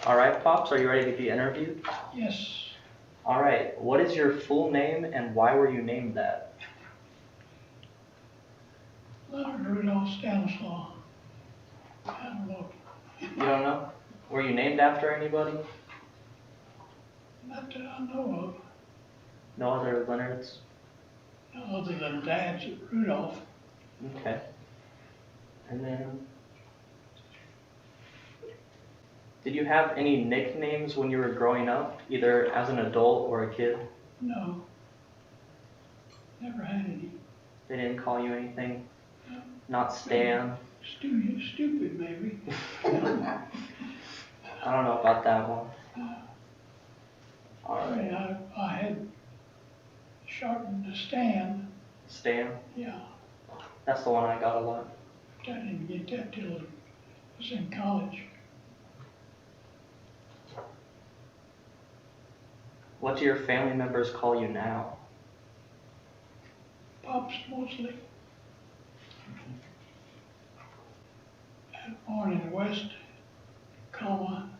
All right, Pops, are you ready to be interviewed? Yes, All right, what is your full name and why were you named that? Leonard Rudolph Stanislaw. I don't know, You don't know? Were you named after anybody? not that I know No other Leonards? of, other than Dad's Rudolph. Okay. And then, did you have any nicknames when you were growing up, either as an adult or a kid? No, never had any. They didn't call you anything? No. Not Stan? Stupid maybe. I don't know about that one. All I right. mean, I had shortened to Stan. Stan? Yeah, That's the one I got a lot. I didn't get that till I was in college. What do your family members call you now? Pops mostly. Born in West,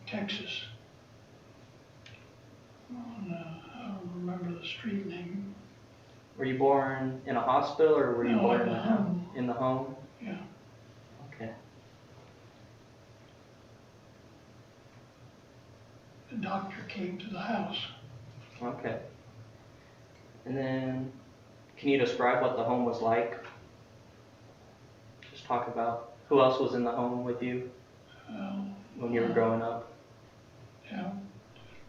Texas. I don't remember the street name. Were you born in a hospital or were you No, born in the home. in the home? Yeah, Okay. the doctor came to the house. Okay. And then, can you describe what the home was like? Just talk about who else was in the home with you when you were growing up. Yeah,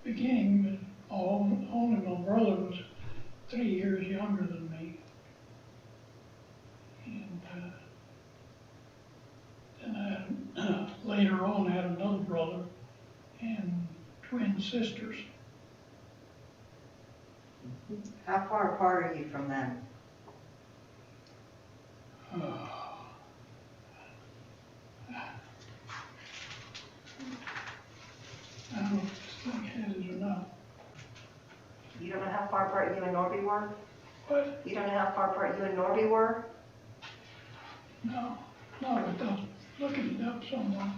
beginning, only my brother was 3 years younger than me. And then I later on had another brother and twin sisters. How far apart are you from them? I don't know if this thing has it or not. You don't know how far apart you and Norby were? But You don't know how far apart you and Norby were? no, without looking it up somewhere.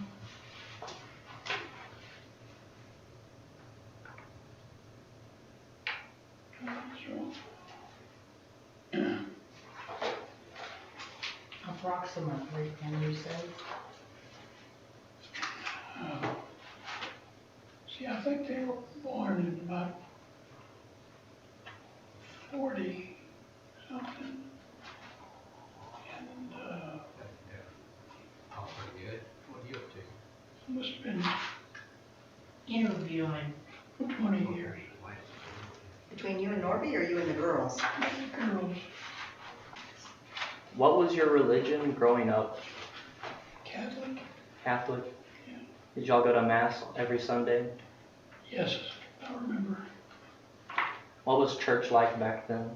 So, Approximately, can you say? see, I think they were born in about 40 something. And Oh, pretty good. What are you up to? must have been Interviewing. 20 years. Between you and Norby or you and the girls? Girls, What was your religion growing up? Catholic? Catholic? Yeah. Did y'all go to Mass every Sunday? Yes, I remember. What was church like back then?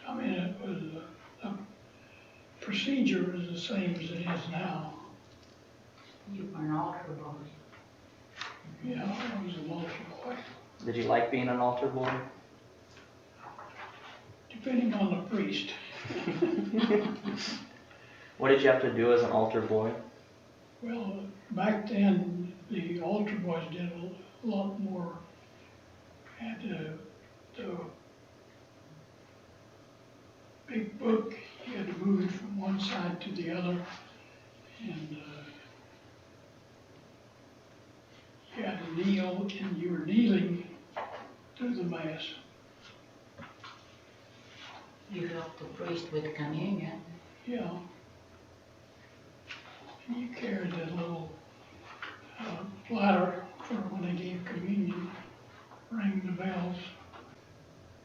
I mean, it was, the procedure was the same as it is now. You were an altar boy. Yeah, I was an altar boy. Did you like being an altar boy? Depending on the priest. What did you have to do as an altar boy? Well, back then, the altar boys did a lot more. Had the big book, you had to move it from one side to the other, and you had to kneel, and you were kneeling through the mass. You helped the priest with communion. Yeah. And you carried that little ladder for when they gave communion, rang the bells.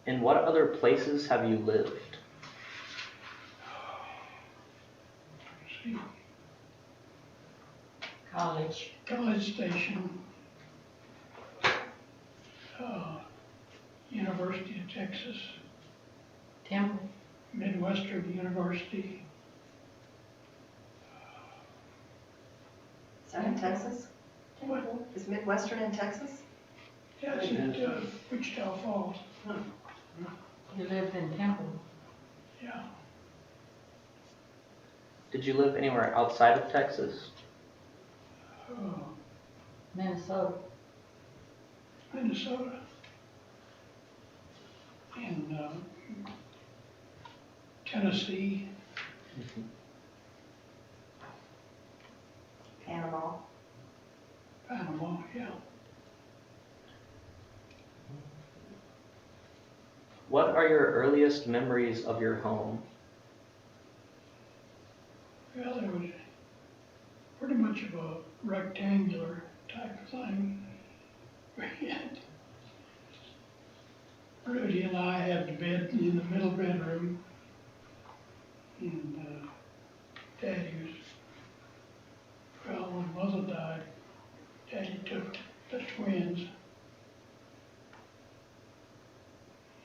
In what other places have you lived? See, College. College Station, University of Texas, Temple. Midwestern University. Is that in Texas? What? Is Midwestern in Texas? Yeah, it's at Wichita Falls. You lived in Temple. Yeah. Did you live anywhere outside of Texas? Minnesota. Minnesota. And, Tennessee, Panama. Panama, yeah. What are your earliest memories of your home? Well, it was pretty much of a rectangular type of thing. We had, Rudy and I had the bed in the middle bedroom. And, Daddy was, well, when Mother died, Daddy took the twins.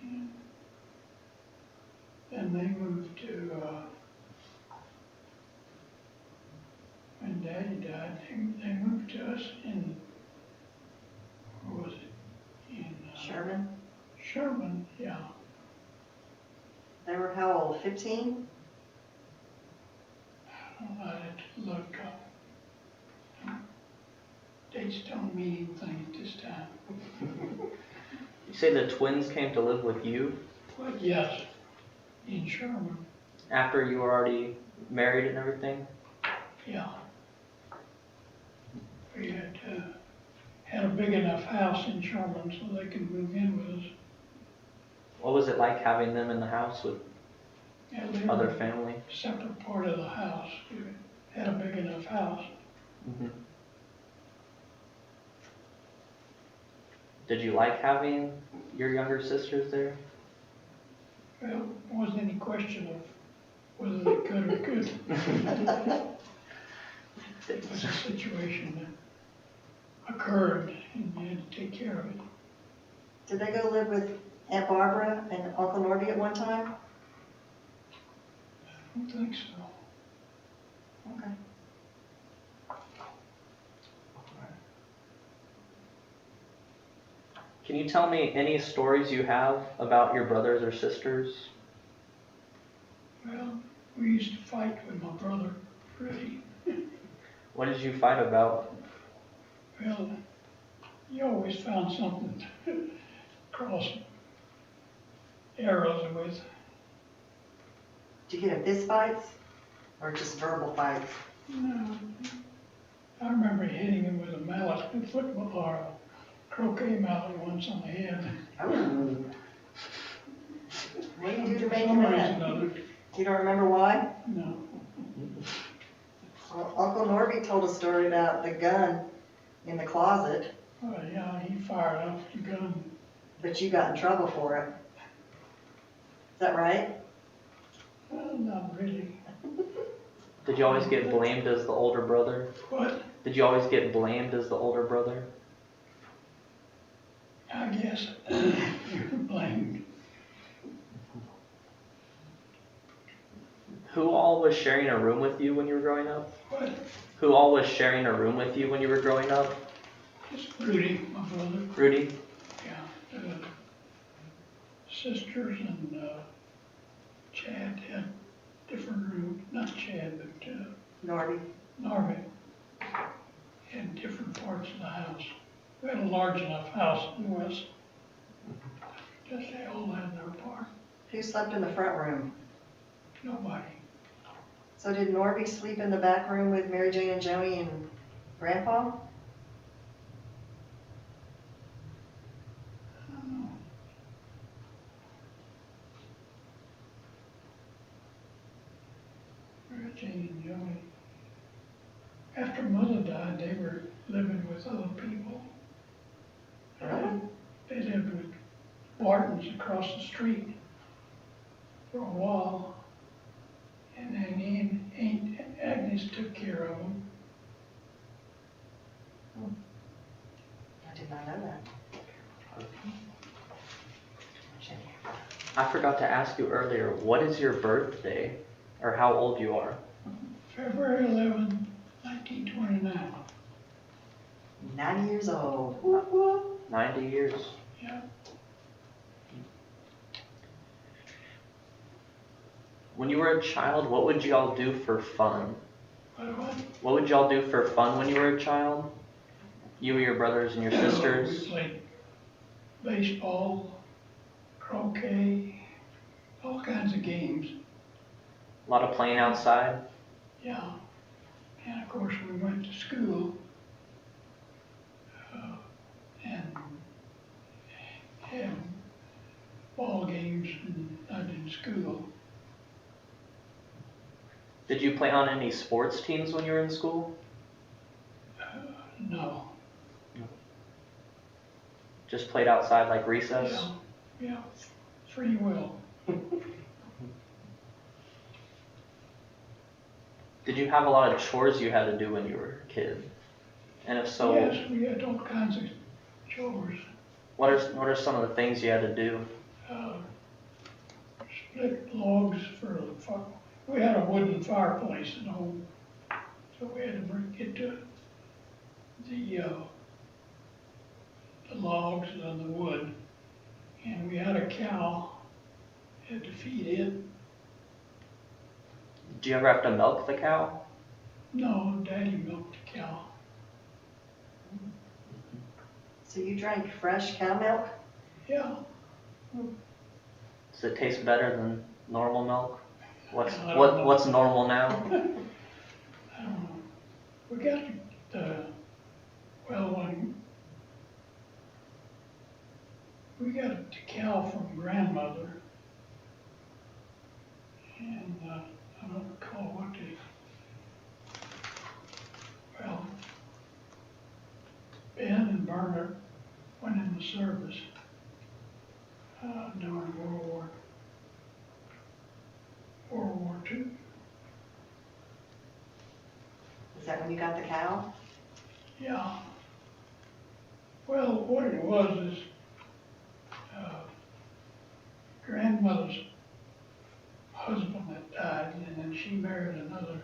And then they moved to, when Daddy died, they moved to us in, where was it? In Sherman. Sherman, yeah. They were how old, 15? I had to look up. Dates don't mean anything at this time. You say the twins came to live with you But yes, in Sherman, after you were already married and everything? yeah. We had a big enough house in Sherman so they could move in with us. What was it like having them in the house with Yeah, they other were family? a separate part of the house. We had a big enough house. Mm-hmm. Did you like having your younger sisters there? Well, there wasn't any question of whether they could or couldn't. It was a situation that occurred and you had to take care of it. Did they go live with Aunt Barbara and Uncle Norby at one time? I don't think so. Okay. Can you tell me any stories you have about your brothers or sisters? Well, we used to fight with my brother, Freddie. What did you fight about? Well, you always found something to cross arrows with. Did you get in fist fights or just verbal fights? No, I remember hitting him with a mallet, a football or a croquet mallet once on the head. Oh. What did you do to For make some him reason mad? or other, You don't remember why? no. Well, Uncle Norby told a story about the gun in the closet, Yeah, he fired off the gun. but you got in trouble for it. Is that right? Well, not really. Did you always get blamed as the older brother? What? Did you always get blamed as the older brother? I guess you're blamed. Who all was sharing a room with you when you were growing up? What? Who all was sharing a room with you when you were growing up? Just Rudy, my brother. Rudy? Yeah. Sisters and Chad had different rooms. Not Chad, but Norby? Norby had different parts of the house. We had a large enough house in the west. Just they all had their part. Who slept in the front room? Nobody. So did Norby sleep in the back room with Mary Jane and Joni and Grandpa? I don't know. Mary Jane and Joni. After Mother died, they were living with other people. Really? They lived with Bartons across the street for a while. And then Aunt Agnes took care of them. I did not know that. I forgot to ask you earlier, what is your birthday? Or how old you are? February 11, 1929. 90 years old. Whoop, whoop. 90 years. Yeah. When you were a child, what would y'all do for fun? What? What would y'all do for fun when you were a child? You, your brothers, and your We sisters? played baseball, croquet, all kinds of games. A lot of playing outside? Yeah. And of course, we went to school and had ball games and not in school. Did you play on any sports teams when you were in school? No. Just played outside like recess? Yeah. Free will. Did you have a lot of chores you had to do when you were a kid? And if so, Yes, we had all kinds of chores. what are some of the things you had to do? Split logs for the fire. We had a wooden fireplace at home, so we had to get to the logs and the wood. And we had a cow, had to feed it. Do you ever have to milk the cow? No, Daddy milked the cow. So you drank fresh cow milk? Yeah, Does it taste better than normal milk? I don't know. What's normal now? I don't know. We got when we got the cow from grandmother, and I don't recall what Ben and Bernard went in the service during World War II. Is that when you got the cow? Yeah. Well, what it was is grandmother's husband had died, and then she married another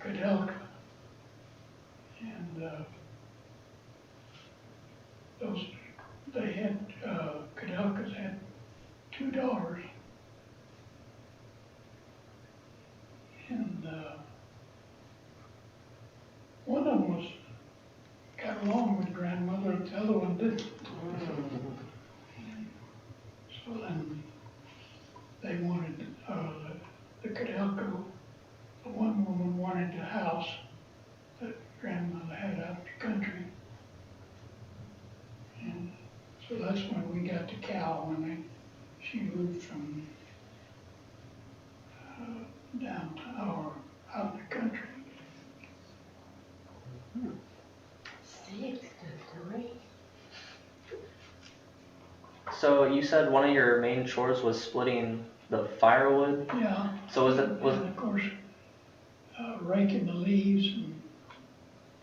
Kudelka. And Kudelkas had 2 daughters. And one of them got along with grandmother, and the other one didn't. So then they wanted, the Kudelka, the one woman wanted the house that grandmother had out in the country. And so that's when we got the cow, when she moved from downtown or out in the country. 6 to 3. So you said one of your main chores was splitting the firewood? Yeah. So was And of course, raking the leaves and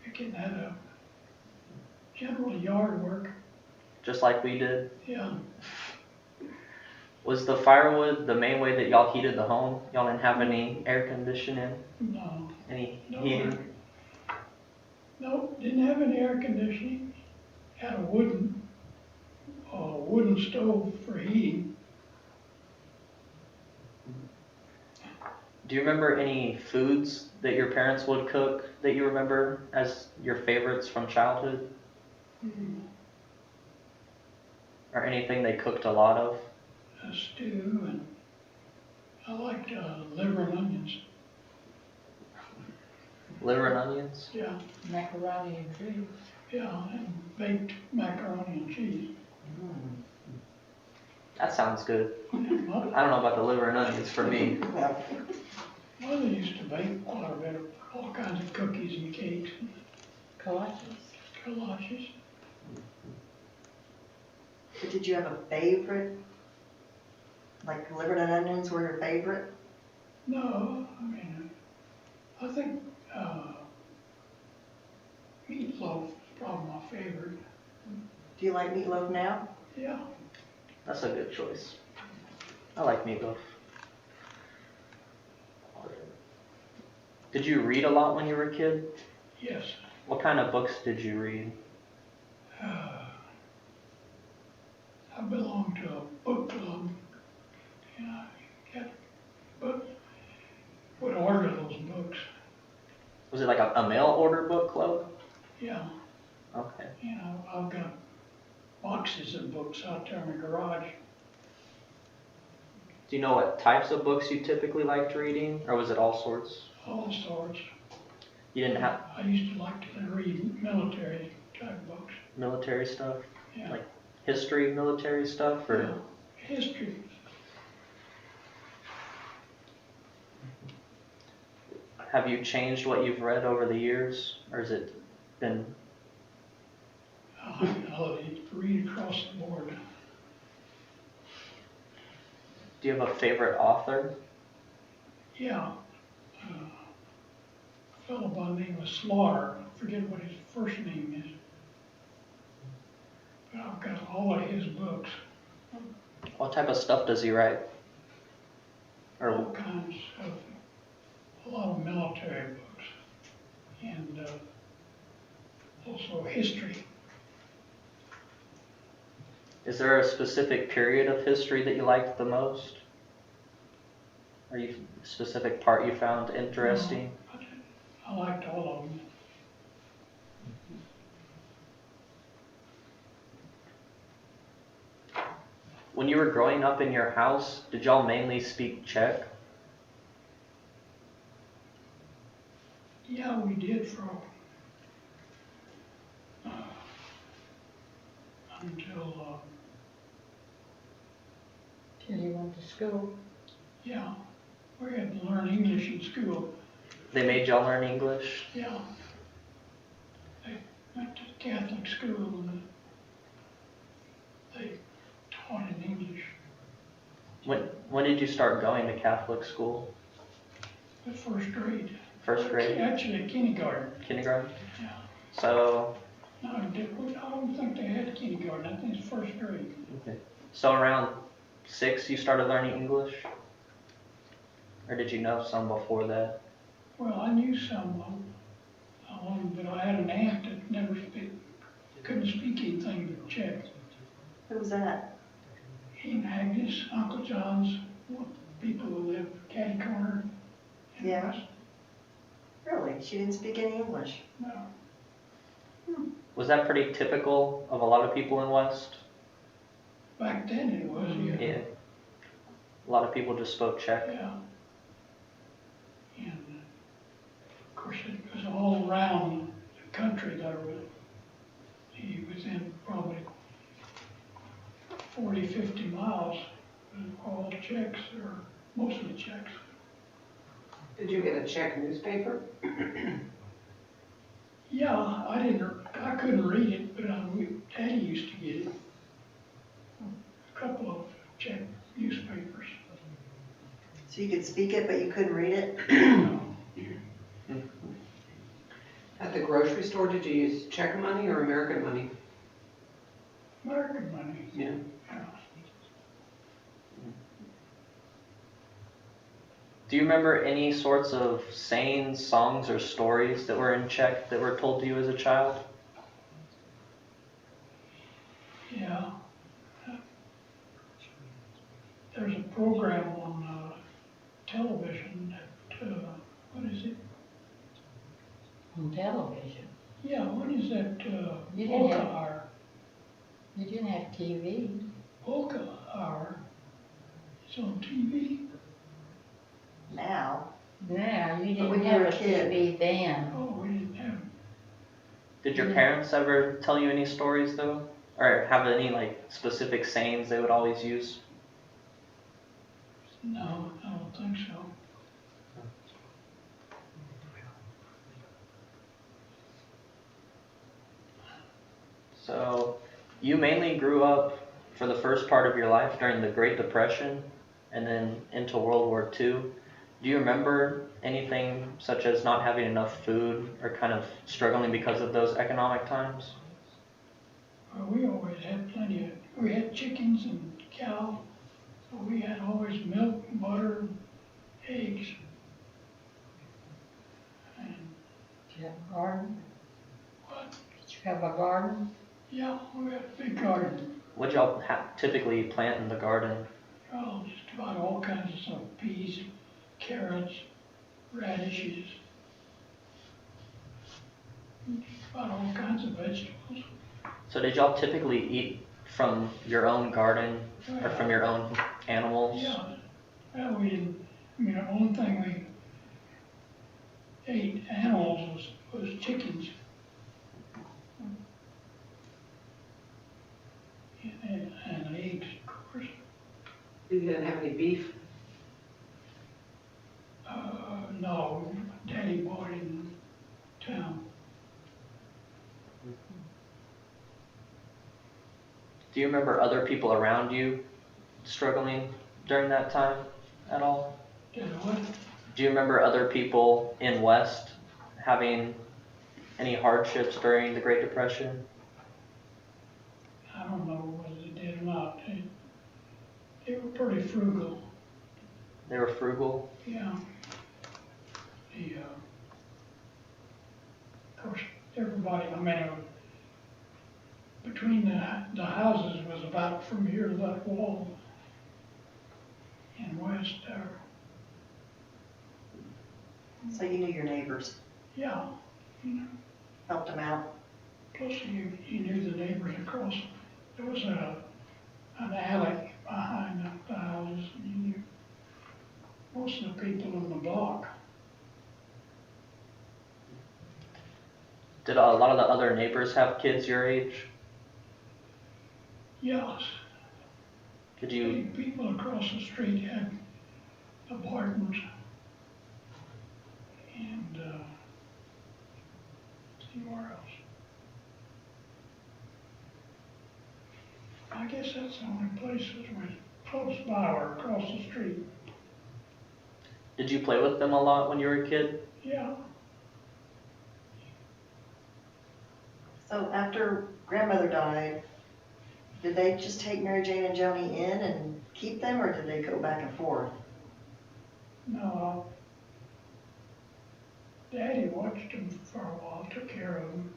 picking that up. General yard work, just like we did? yeah. Was the firewood the main way that y'all heated the home? Y'all didn't have any air conditioning? No, Any no, heating? no, didn't have any air conditioning. Had a wooden stove for heating. Do you remember any foods that your parents would cook that you remember as your favorites from childhood? Or anything they cooked a lot of? A stew, and I liked liver and onions. Liver and onions? Yeah, Macaroni and cheese. yeah, and baked macaroni and cheese. That sounds good. And I don't know about the liver and onions for me. Mother used to bake quite a bit of all kinds of cookies and cakes and Kolaches. kolaches. But did you have a favorite? Like liver and onions were your favorite? No, I mean, I think meatloaf is probably my favorite. Do you like meatloaf now? Yeah, That's a good choice. I like meatloaf. Did you read a lot when you were a kid? yes. What kind of books did you read? I belong to a book club, and I got Was it like a mail order book club? Yeah, Okay. you know, I've got boxes of books out there in the garage. Do you know what types of books you typically liked reading, or was it all sorts? All sorts. You didn't have I used to like to read military type books. military stuff, Yeah. Like history, military stuff, or? Yeah, history. Have you changed what you've read over the years, or has it been? I'll read across the board. Do you have a favorite author? Yeah. A fellow by the name of Slaughter, I forget what his first name is. But I've got all of his books, What type of stuff does he write? all Or kinds of, a lot of military books, and also history. is there a specific period of history that you liked the most? Or a specific part you found interesting? I liked all of them. When you were growing up in your house, did y'all mainly speak Czech? Yeah, we did for until Till you went to school. yeah, we had to learn English in school. They made y'all learn English? Yeah, they went to Catholic school and they taught in English. When did you start going to Catholic school? The first grade. First grade? Actually, kindergarten. Kindergarten? Yeah. So, No, I don't think they had kindergarten. I think it's first grade. so around 6 you started learning English? Or did you know some before that? Well, I knew some of them, but I had an aunt that couldn't speak anything but Czech. Who was that? Aunt Agnes, Uncle John's, people who live catty corner. in Yeah. West. Really? She didn't speak any English? No, Was that pretty typical of a lot of people in West? back then it was, yeah. Yeah. A lot of people just spoke Czech. Yeah. And of course, it was all around the country that he was in probably 40, 50 miles, all Czechs, or mostly Czechs. Did you get a Czech newspaper? Yeah, I couldn't read it, but Daddy used to get it. A couple of Czech newspapers. So you could speak it, but you couldn't read it? At the grocery store, did you use Czech money or American money? American money. Yeah. Yeah. Do you remember any sorts of sayings, songs, or stories that were in Czech that were told to you as a child? Yeah. There's a program on television that, what is it? On television. Yeah, what is that, You didn't Polka have- Hour? You didn't have TV. Polka Hour. It's on TV. Now? Yeah, you But when didn't you have were a a kid. TV then. Oh, we didn't have, Did your Yeah. parents ever tell you any stories though? Or have any like specific sayings they would always use? no, I don't think so. So, you mainly grew up for the first part of your life during the Great Depression and then into World War II. Do you remember anything such as not having enough food or kind of struggling because of those economic times? Well, we always had plenty of, we had chickens and cows, so we had always milk, butter, eggs. And Did you have a garden? what? Did you have a garden? Yeah, we had a big garden. What y'all typically plant in the garden? Oh, just about all kinds of stuff, peas, carrots, radishes. about all kinds of vegetables. So did y'all typically eat from your own garden or from your own animals? Yeah, well, we didn't, I mean, the only thing we ate animals was chickens. And eggs, of course. You didn't have any beef? No, Daddy bought it in town. Do you remember other people around you struggling during that time at all? Did what? Do you remember other people in West having any hardships during the Great Depression? I don't know whether they did or not. They were pretty frugal, They were frugal. yeah. Of course, everybody, I mean, between the houses was about from here to that wall in West there. So you knew your neighbors, Yeah, you know, helped them out. plus you knew the neighbors across. There was an alley behind the houses, and you knew most of the people in the block. Did a lot of the other neighbors have kids your age? Yes, Could you, people across the street had apartments. And, see where else? I guess that's the only places was close by or across the street. did you play with them a lot when you were a kid? Yeah, So after grandmother died, did they just take Mary Jane and Joni in and keep them, or did they go back and forth? no, Daddy watched them for a while, took care of them.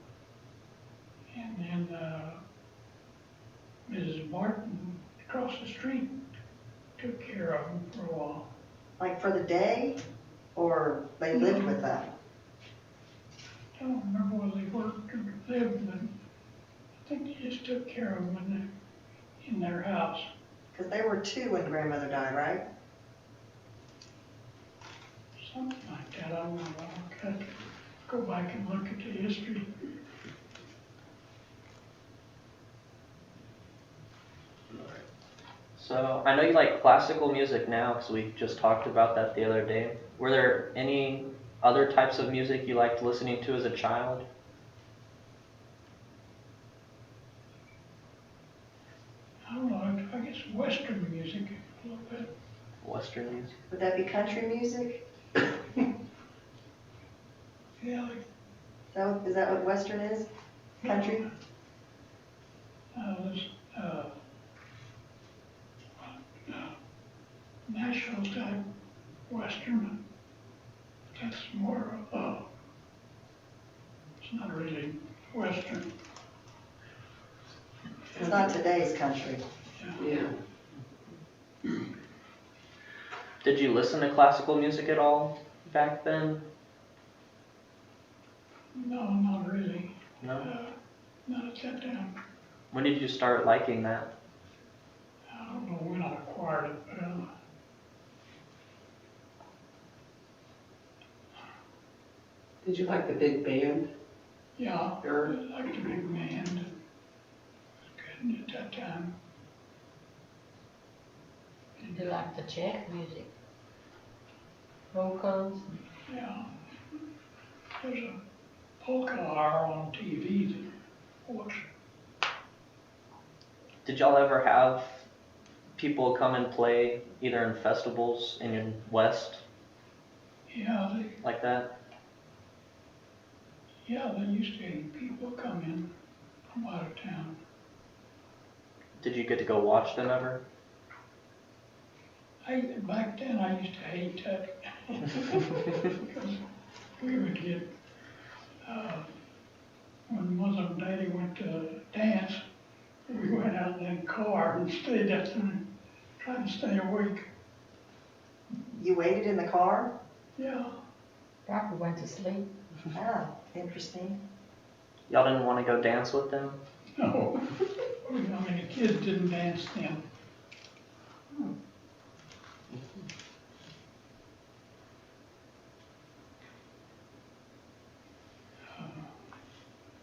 And then, Mrs. Martin across the street took care of them for a while. Like for the day, or they lived with them? I don't remember whether they worked or lived, but I think they just took care of them in their house. Because they were two when grandmother died, right? Something like that, I don't know, I'll have to go back and look at the history. So I know you like classical music now because we just talked about that the other day. Were there any other types of music you liked listening to as a child? I don't know, I guess Western music a little bit. Western music? Would that be country music? Yeah, like, So is that what Western is? Country? This, Nashville type Western. That's more, it's not really Western. It's not today's country. Yeah. Did you listen to classical music at all back then? No, not really. No? Not at that time. When did you start liking that? I don't know when I acquired it, but, Did you like the big band? yeah, I Or- liked the big band. Good at that time. Did you like the Czech music? Vocals? Yeah. There's a polka hour on TV that watch. Did y'all ever have people come and play either in festivals in West Yeah, like that? they used to have people come in from out of town. Did you get to go watch them ever? Back then, I used to hate that. Because we would get, when Mother and Daddy went to dance, we went out in the car and stayed up and tried to stay awake. You waited in the car? Yeah, Probably went to sleep. Ah, interesting. Y'all didn't want to go dance with them? No, I mean, the kids didn't dance then.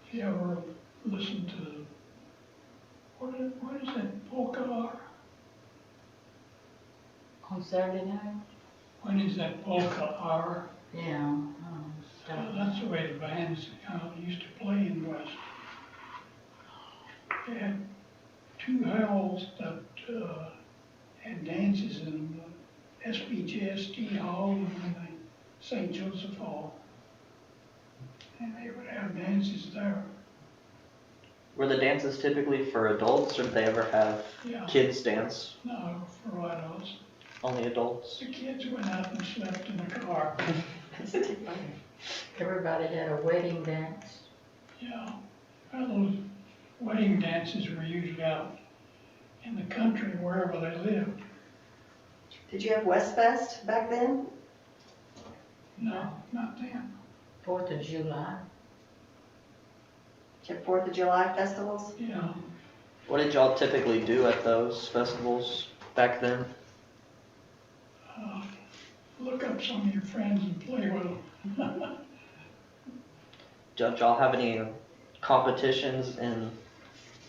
If you ever listen to, what is that polka hour? On Saturday night? When is that polka hour? Yeah. That's the way the bands used to play in West. They had two halls that had dances in them, the SBJST Hall and the St. Joseph Hall. And they would have dances there. Were the dances typically for adults, or did they ever have Yeah, kids dance? no, for adults. Only adults? The kids went out and slept in the car. Everybody had a wedding dance. Yeah, well, those wedding dances were usually out in the country, wherever they lived. Did you have West Fest back then? No, not then. 4th of July. Did you have 4th of July festivals? Yeah, What did y'all typically do at those festivals back then? look up some of your friends and play with them. Did y'all have any competitions in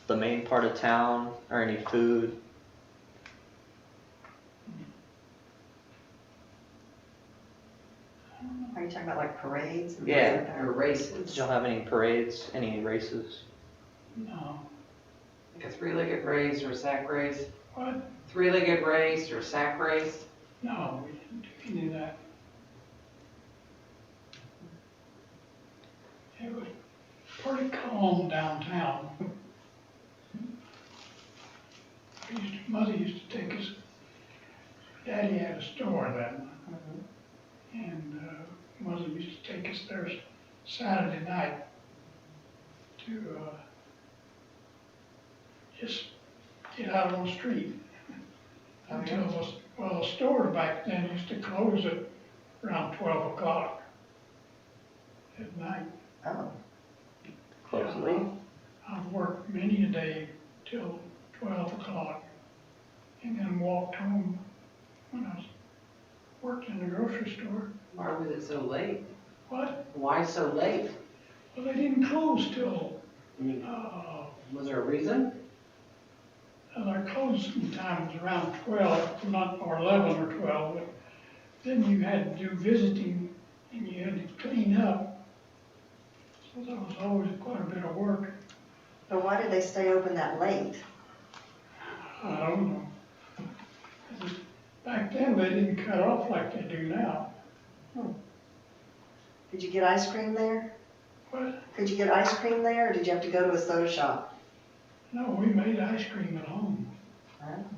the main part of town, or any food? Are you talking about like parades? And Yeah. things like that? Or Did races, y'all have any parades, any races? No, like a three-legged race or a sack race? what? Three-legged race or sack race? No, we didn't do any of that. It was pretty calm downtown. Mother used to take us, Daddy had a store then, and Mother used to take us there Saturday night to just get out on the street. Until the store back then used to close at around 12 o'clock at night. Oh, Close Yeah, late? I've worked many a day till 12 o'clock and then walked home when I was worked in the grocery store. Why was it so late? What? Why so late? Well, they didn't close till, Was there a reason? our closing time was around 12, not, or 11 or 12, but then you had to do visiting and you had to clean up. So that was always quite a bit of work. but why did they stay open that late? I don't know. Back then, they didn't cut off like they do now. Did you get ice cream there? But, Could you get ice cream there, or did you have to go to a soda shop? no, we made ice cream at home.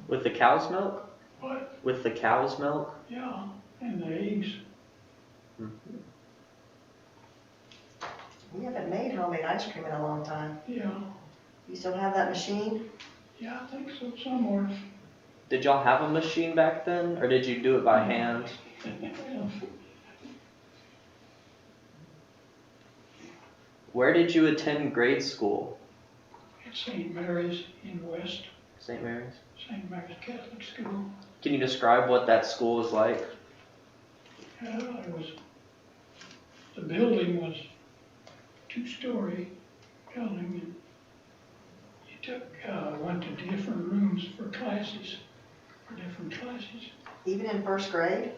With the cow's milk? What? With the cow's milk? Yeah, and the eggs. We haven't made homemade ice cream in a long time. Yeah, You still have that machine? yeah, I think so, somewhere. Did y'all have a machine back then, or did you do it by hand? Where did you attend grade school? At St. Mary's in West, St. Mary's? St. Mary's Catholic School. Can you describe what that school was like? It was, the building was two-story building, and you went to different rooms for classes, for different classes. Even in first grade?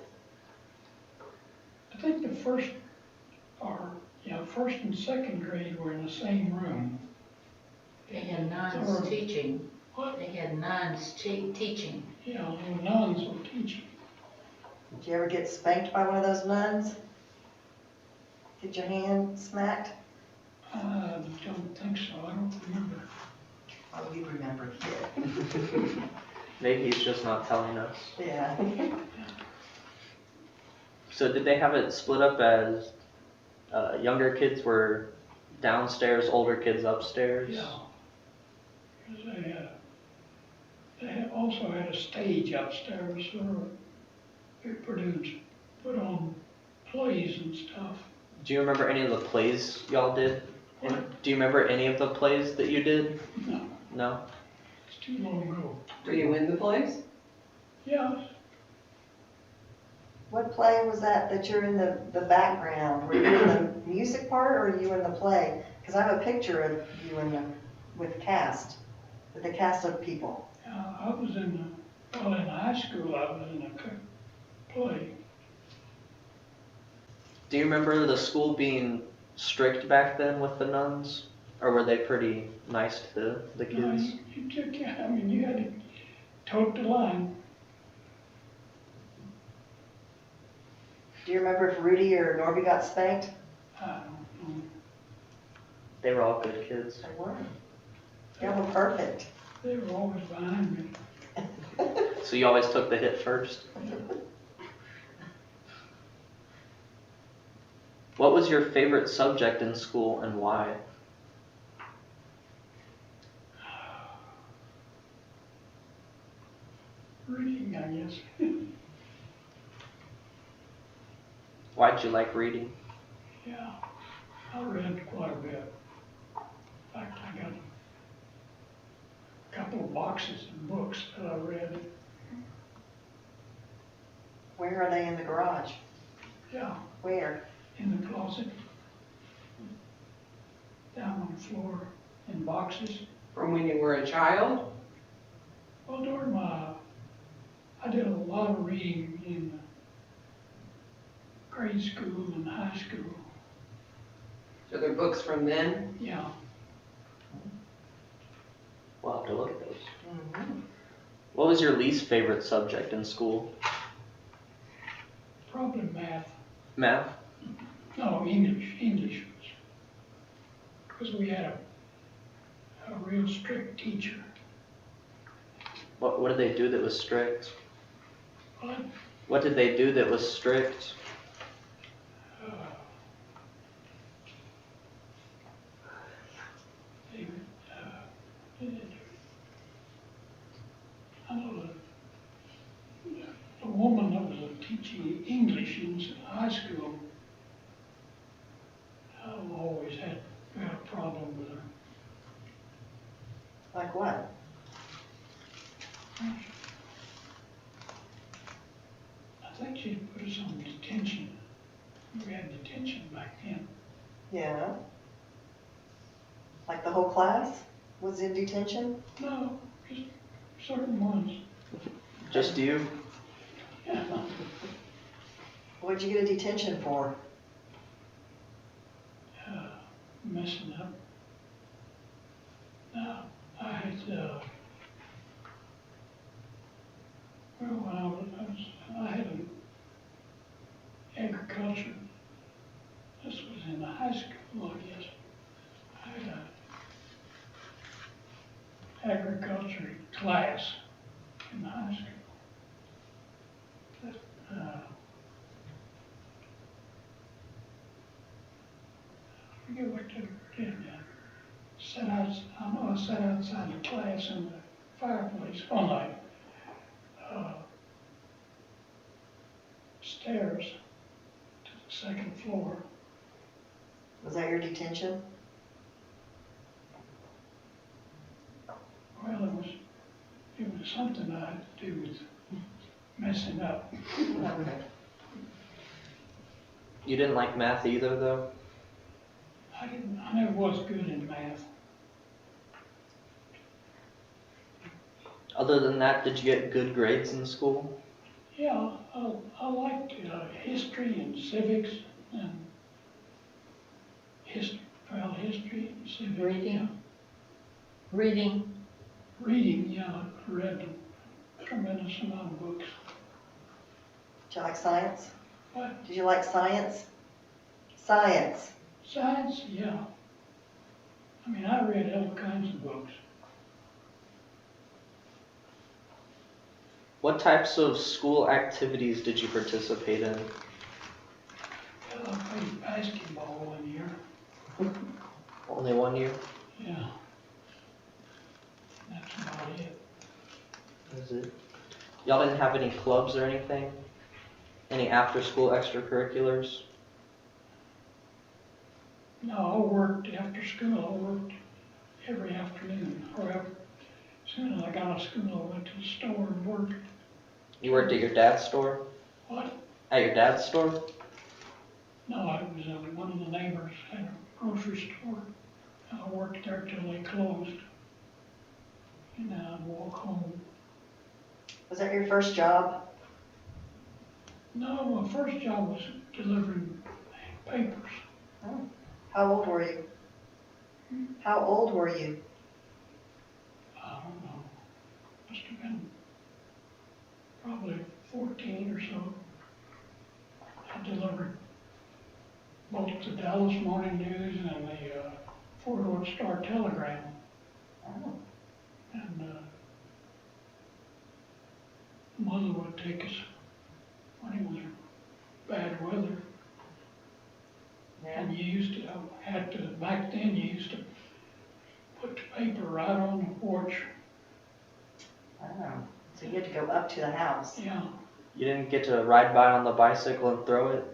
I think the first and second grade were in the same room. They had nuns Or- teaching. What? They had nuns teaching. Yeah, the nuns were teaching. Did you ever get spanked by one of those nuns? Get your hand smacked? I don't think so, I don't remember. Oh, you remember, kid. Maybe he's just not telling us. Yeah. So did they have it split up as younger kids were downstairs, older kids upstairs? Yeah. 'Cause they also had a stage upstairs where they put on plays and stuff. Do you remember any of the plays y'all did? Do you remember any of the plays that you did? No, No? it's too long ago. Were you in the place? Yeah, What play was that you're in the background? Were you in the music part or were you in the play? Because I have a picture of you with the cast of people. I was in in high school, I was in a play. Do you remember the school being strict back then with the nuns? Or were they pretty nice to the No, kids? you took, I mean, you had to tote the line. Do you remember if Rudy or Norby got spanked? I don't know. They were all good kids. They were. They were perfect. They were always behind me. So you always took the hit first? What was your favorite subject in school and why? Reading, I guess. Why'd you like reading? Yeah, I read quite a bit. In fact, I got a couple of boxes of books that I read. Where are they in the garage? Yeah, Where? in the closet. Down on the floor in boxes. From when you were a child? Well, during I did a lot of reading in grade school and high school. So they're books from then? Yeah, We'll have to look at those. Mm-hmm. What was your least favorite subject in school? probably math. Math? No, English was. Because we had a real strict teacher. What did they do that was strict? But What did they do that was strict? they, I know the woman that was teaching English in high school, I've always had a problem with her. Like what? I think she put us on detention. We had detention back then. Yeah. Like the whole class was in detention? No, just certain ones. Just you? Yeah, What'd you get a detention for? messing up. Now, I had, when I had an agriculture, this was in the high school, I guess. I had a agriculture class in high school. I forget what they did. I sat outside the class in the fireplace all night. Stairs to the second floor. Was that your detention? Well, it was something I had to do with messing up. Okay. You didn't like math either, though? I never was good in math. Other than that, did you get good grades in school? Yeah, I liked history and civics and history and civics. Reading. Reading. Reading, yeah, I read a tremendous amount of books. Did you like science? What? Did you like science? Science. Science, yeah. I mean, I read all kinds of books. What types of school activities did you participate in? Well, I played basketball 1 year. Only 1 year? Yeah. That's about it. Is it? Y'all didn't have any clubs or anything? Any after-school extracurriculars? No, I worked after school, I worked every afternoon, or as soon as I got out of school, I went to the store and worked. You worked at your dad's store? What? At your dad's store? No, I was, one of the neighbors had a grocery store, and I worked there till they closed. And then I'd walk home. Was that your first job? No, my first job was delivering papers. How old were you? How old were you? I don't know, must have been probably 14 or so. I delivered both the Dallas Morning News and the Fort Worth Star Telegram. Oh, And mother would take us when it was bad weather. yeah. And you used to back then you used to put the paper right on the porch. Oh, so you had to go up to the house. Yeah, You didn't get to ride by on the bicycle and throw it?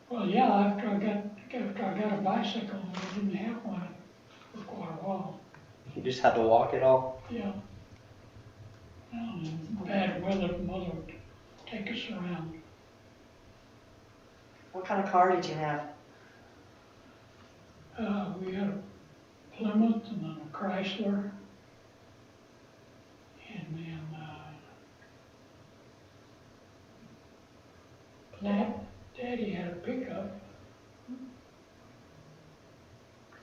well, yeah, after I got a bicycle, I didn't have one for quite a while, You just had to walk it all? yeah. Well, in bad weather, mother would take us around. What kind of car did you have? We had a Plymouth and then a Chrysler. And then, Daddy had a pickup.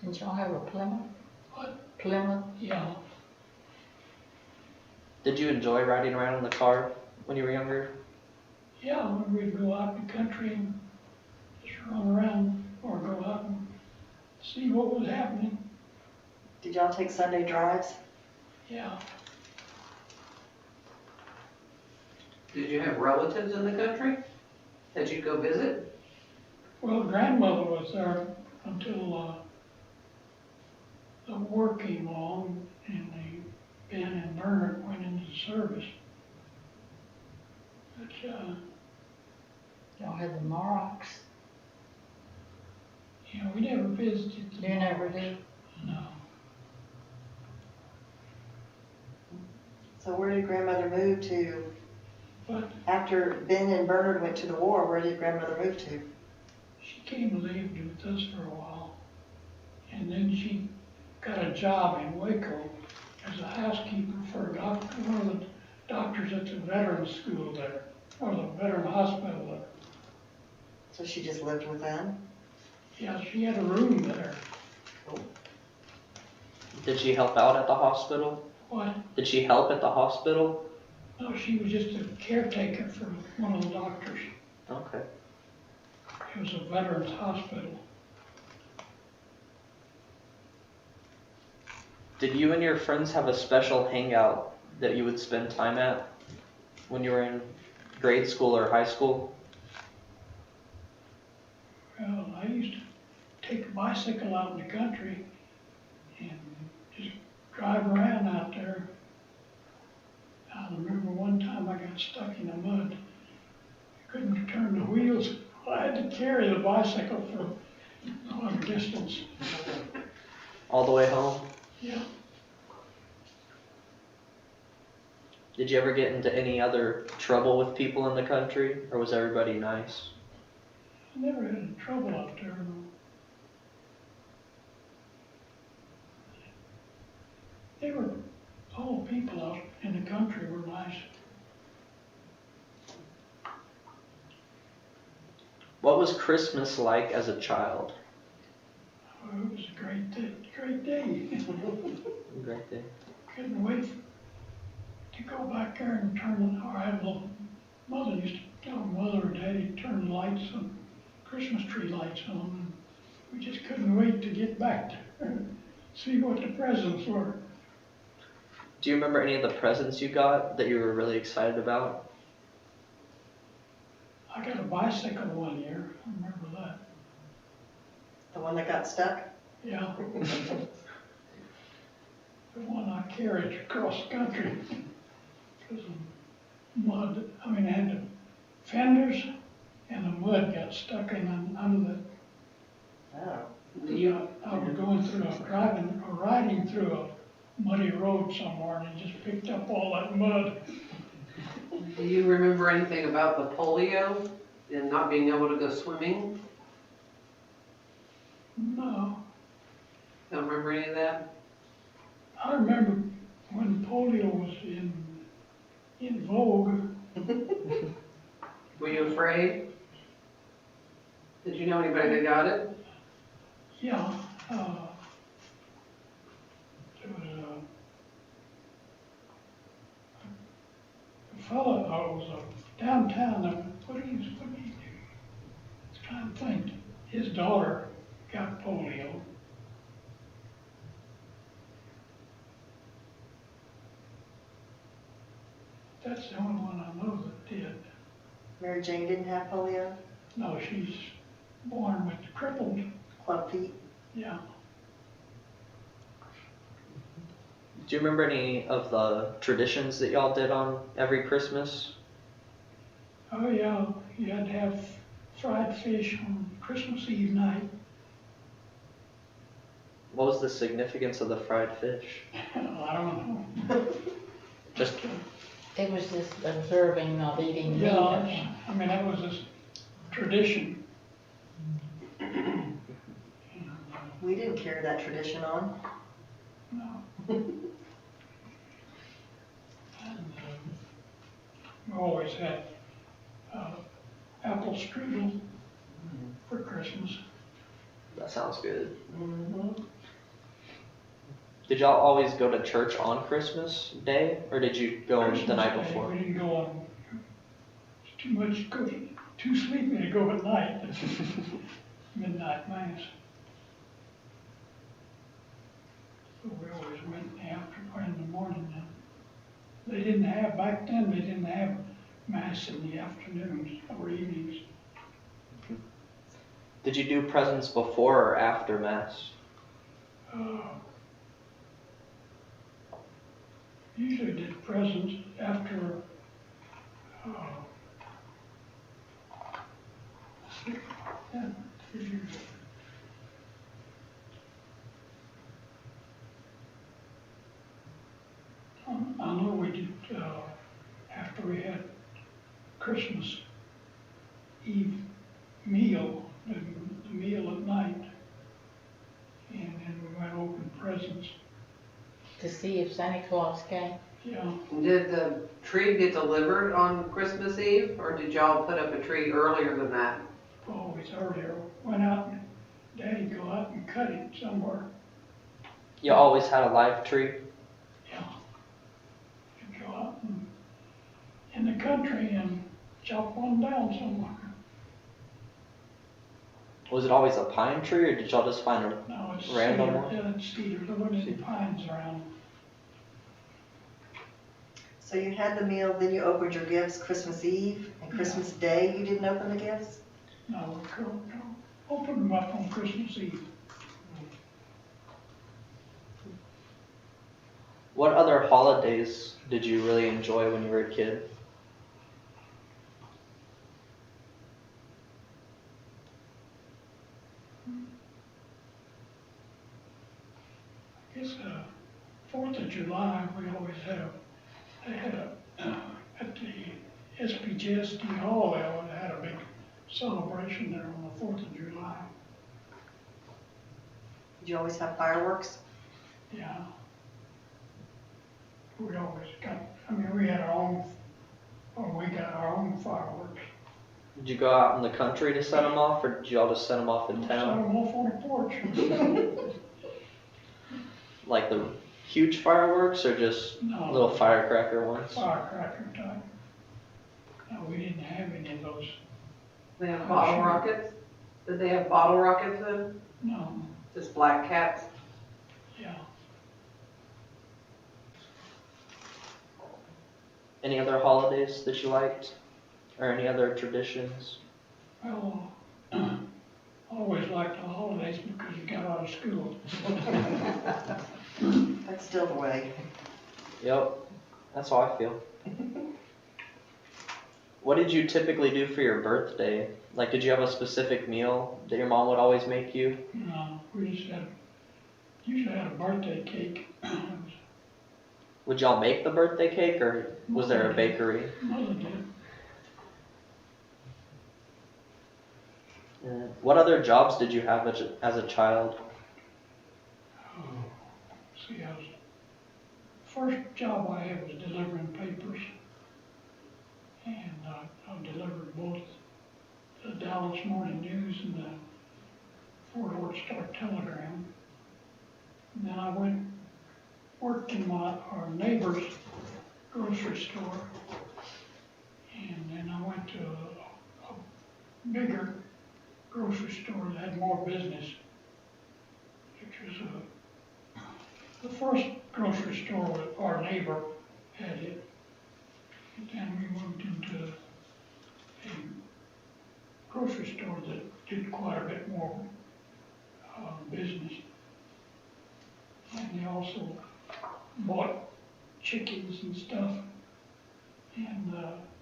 Didn't y'all have a Plymouth? What? Plymouth? Yeah, Did you enjoy riding around in the car when you were younger? yeah, when we'd go out in the country and just run around or go out and see what was happening. Did y'all take Sunday drives? Yeah, Did you have relatives in the country that you'd go visit? well, grandmother was there until, the war came along and Ben and Bernard went into the service. But, Y'all had the Morocks? you know, we never visited the. You never did? No. So where did grandmother move to? But After Ben and Bernard went to the war, where did grandmother move to? she came and lived with us for a while. And then she got a job in Waco as a housekeeper for a doctor, one of the doctors at the veteran school there, or the veteran hospital there. So she just lived with them? Yeah, she had a room there. Did she help out at the hospital? What? Did she help at the hospital? No, she was just a caretaker for one of the doctors. Okay. It was a veterans hospital. Did you and your friends have a special hangout that you would spend time at when you were in grade school or high school? Well, I used to take a bicycle out in the country and just drive around out there. I remember one time I got stuck in the mud. I couldn't turn the wheels. I had to carry the bicycle for a long distance. All the way home? Yeah, Did you ever get into any other trouble with people in the country, or was everybody nice? I never had any trouble out there. No. They were, all the people out in the country were nice. What was Christmas like as a child? Oh, it was a great day, great day. Great day. Couldn't wait to go back there and turn, or have little, mother used to tell mother and daddy to turn the lights on, Christmas tree lights on. And we just couldn't wait to get back there and see what the presents were. Do you remember any of the presents you got that you were really excited about? I got a bicycle one year, I remember that. The one that got stuck? Yeah. The one I carried across the country. Because the mud, I mean, I had the fenders and the mud got stuck in under the, Oh, I was going through, driving, or riding through a muddy road somewhere and it just picked up all that mud. Do you remember anything about the polio and not being able to go swimming? No, Don't remember any of that? I remember when polio was in vogue, Were you afraid? Did you know anybody that got it? yeah, there was a fellow, was downtown, what did he do? I was trying to think, his daughter got polio. That's the only one I know that did. Mary Jane didn't have polio, No, she's born with crippled, club feet. yeah. Do you remember any of the traditions that y'all did on every Christmas? Oh, yeah, you had to have fried fish on Christmas Eve night. What was the significance of the fried fish? I don't know. Just It was just observing of eating meat. Yeah, I mean, that was this tradition. We didn't carry that tradition on. No. And, we always had apple strudel for Christmas. that sounds good. Mm-hmm. Did y'all always go to church on Christmas Day, or did you go the night Christmas Day, before? we didn't go on, it's too much, too sleepy to go at night. Midnight mass. So we always went in the afternoon, or in the morning now. They didn't have, back then, they didn't have mass in the afternoons or evenings. Did you do presents before or after Mass? Usually did presents after, yeah, usually. I know we did, after we had Christmas Eve meal, the meal at night, and then we went open presents, To see if Santa Claus came. yeah. Did the tree get delivered on Christmas Eve, or did y'all put up a tree earlier than that? Always earlier, went out and Daddy'd go out and cut it somewhere, You always had a live tree? yeah. He'd go out and, in the country and chop one down somewhere. Was it always a pine tree, or did y'all just find a No, it's random cedar, one? yeah, it's cedar, there wasn't any pines around. So you had the meal, then you opened your gifts Christmas Eve, and Christmas Day you didn't open the gifts? No, we opened them up on Christmas Eve. What other holidays did you really enjoy when you were a kid? I guess, 4th of July, we always they had at the SPGSD Hall, they always had a big celebration there on the 4th of July, Did you always have fireworks? yeah. We always got, I mean, we had our own, or we got our own fireworks. Did you go out in the country to set them off, or did y'all just set them off in Set town? them off on the porch. Like the huge fireworks, or just No. little firecracker ones? Firecracker type. No, we didn't have any of those, They have bottle rockets? Did they have bottle rockets then? no, Just black cats? yeah. Any other holidays that you liked? Or any other traditions? Well, always liked the holidays because you got out of school. That's still the way. Yep, that's how I feel. What did you typically do for your birthday? Like, did you have a specific meal that your mom would always make you? No, we just usually had a birthday cake. Would y'all make the birthday cake, or was there a bakery? Mother did. What other jobs did you have as a child? Oh, see, first job I had was delivering papers. And I delivered both the Dallas Morning News and the Fort Worth Star-Telegram. And then I worked in our neighbor's grocery store. And then I went to a bigger grocery store that had more business, which was the first grocery store that our neighbor had it. And then we moved into a grocery store that did quite a bit more business. And they also bought chickens and stuff and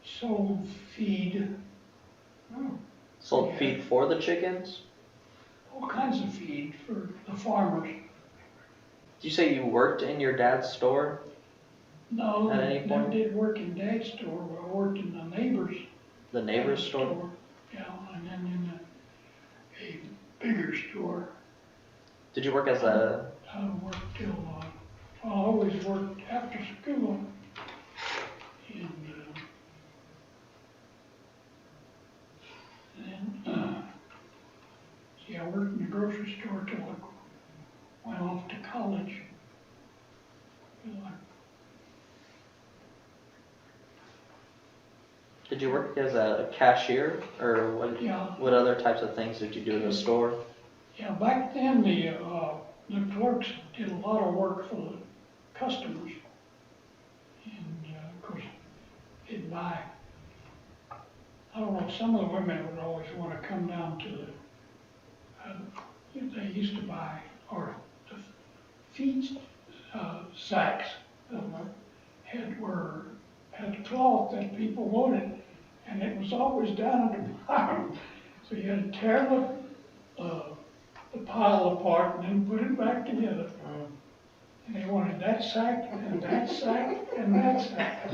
sold feed. Sold Yeah. feed for the chickens? All kinds of feed for the farmers. Did you say you worked in your dad's store? No, At any never point? did work in Dad's store, but I worked in the neighbor's. The neighbor's store? Yeah, and then in a bigger store. Did you work as a, I worked till, I always worked after school. And then, see, I worked in the grocery store till I went off to college. did you work as a cashier, or Yeah. what other types of things did you do in the store? Yeah, back then, the clerks did a lot of work for the customers. And, of course, they'd buy, I don't know, some of the women would always want to come down to they used to buy, or the feed sacks that had cloth that people wanted, and it was always down at the bottom. So you had to tear the pile apart and then put it back together. And they wanted that sack, and that sack, and that sack.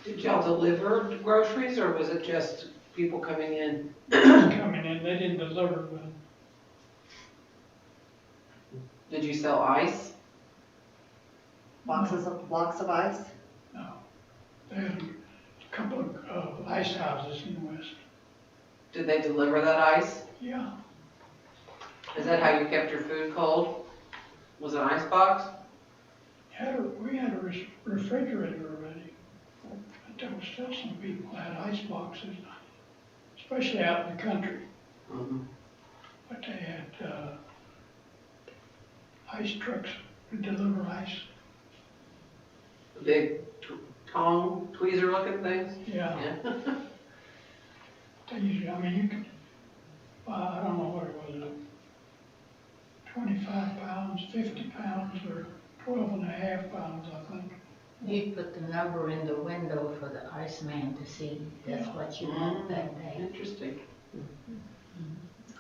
Did y'all deliver groceries or was it just people coming in? Coming in, they didn't deliver, but Did you sell ice? Blocks of ice? no. They had a couple of ice houses in the west. Did they deliver that ice? Yeah, Is that how you kept your food cold? Was it an ice box? we had a refrigerator already. But there was still some people that had ice boxes, especially out in the country. But they had ice trucks to deliver ice. Big tong, tweezer looking things? Yeah, Yeah. they usually, I mean, you could, I don't know what it was, 25 pounds, 50 pounds, or 12 and a half pounds, I think. You put the number in the window for the Iceman to see that's what you want that day. Interesting.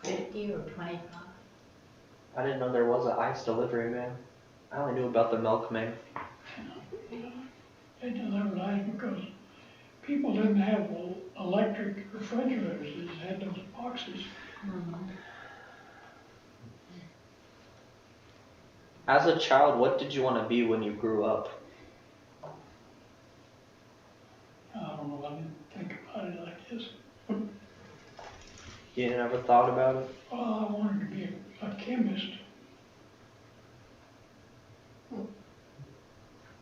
50 or 25? I didn't know there was an ice delivery man. I only knew about the milkman. They delivered ice because people didn't have electric refrigerators, they just had those boxes. As a child, what did you want to be when you grew up? I don't know, I didn't think about it like this. You never thought about it? Well, I wanted to be a chemist.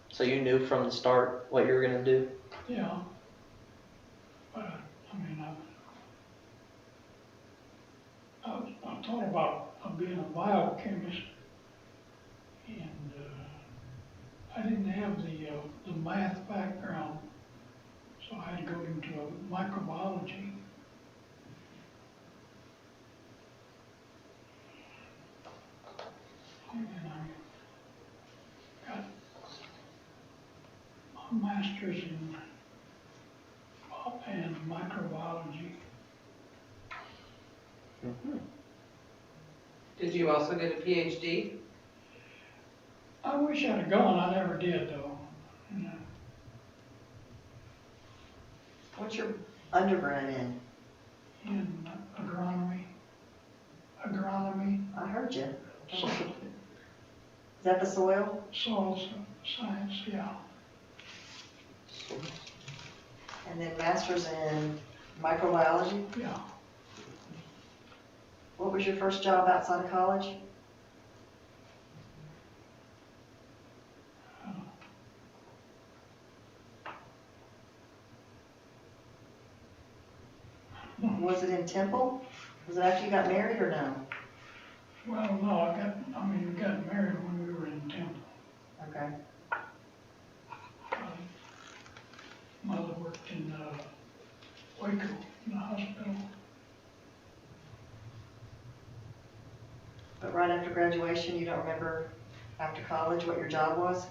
So you knew from the start what you were going to do? Yeah. But, I mean, I thought about being a biochemist, and I didn't have the math background, so I had to go into microbiology. And then I got my master's in microbiology. Mhm. Did you also get a PhD? I wish I'd have gone, I never did though, you know. What's your undergrad in? In agronomy, I heard you. soil, Is that the soil? science, yeah. And then master's in microbiology? Yeah, What was your first job outside of college? Was it in Temple? Was it after you got married or no? well, no, we got married when we were in Temple. Okay. Mother worked in Waco, in the hospital. But right after graduation, you don't remember after college what your job was?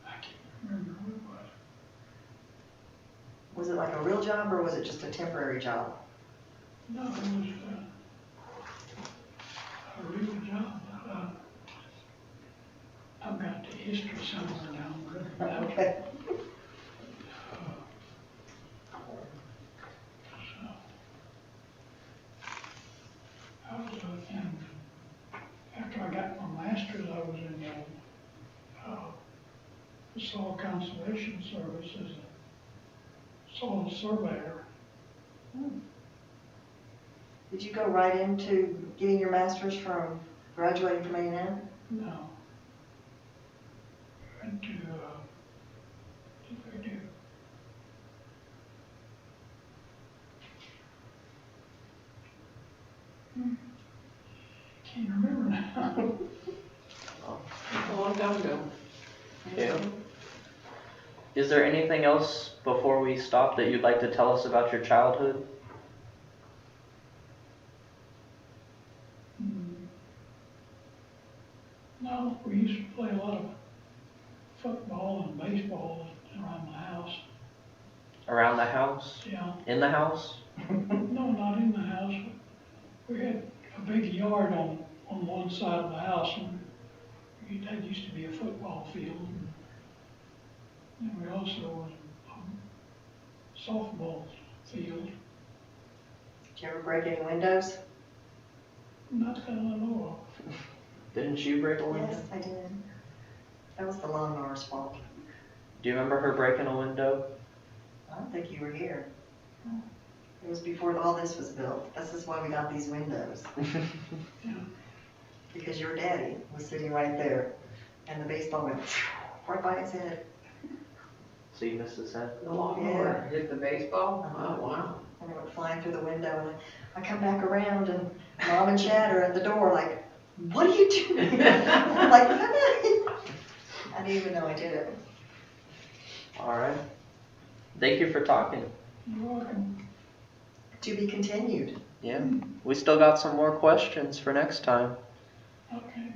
I can't remember what it was. Was it like a real job or was it just a temporary job? No, it was a real job. I've got the history somewhere down there. Okay. So, I was after I got my master's, I was in the Soil Conservation Service as a soil surveyor. Did you go right into getting your master's from graduating from A&M? No. Went to, what did I do? Can't remember now. A long time ago. Yeah. Is there anything else before we stop that you'd like to tell us about your childhood? No, we used to play a lot of football and baseball around the house. Around the house? Yeah, In the house? no, not in the house. We had a big yard on one side of the house, and that used to be a football field. And we also softball field. Did you ever break any windows? Not that I know Didn't you break a window? Yes, I did. That was the lawnmower's fault. Do you remember her breaking a window? I don't think you were here. It was before all this was built. This is why we got these windows. Yeah. Because your daddy was sitting right there, and the baseball went right by his head. So you missed his head? The lawnmower hit the baseball? Oh, wow. And it went flying through the window, and I come back around, and Mom and Chad are at the door like, "What are you doing?" I'm like, I didn't even know I did it. All right. Thank you for talking. You're welcome. To be continued. Yeah. We still got some more questions for next time. Okay.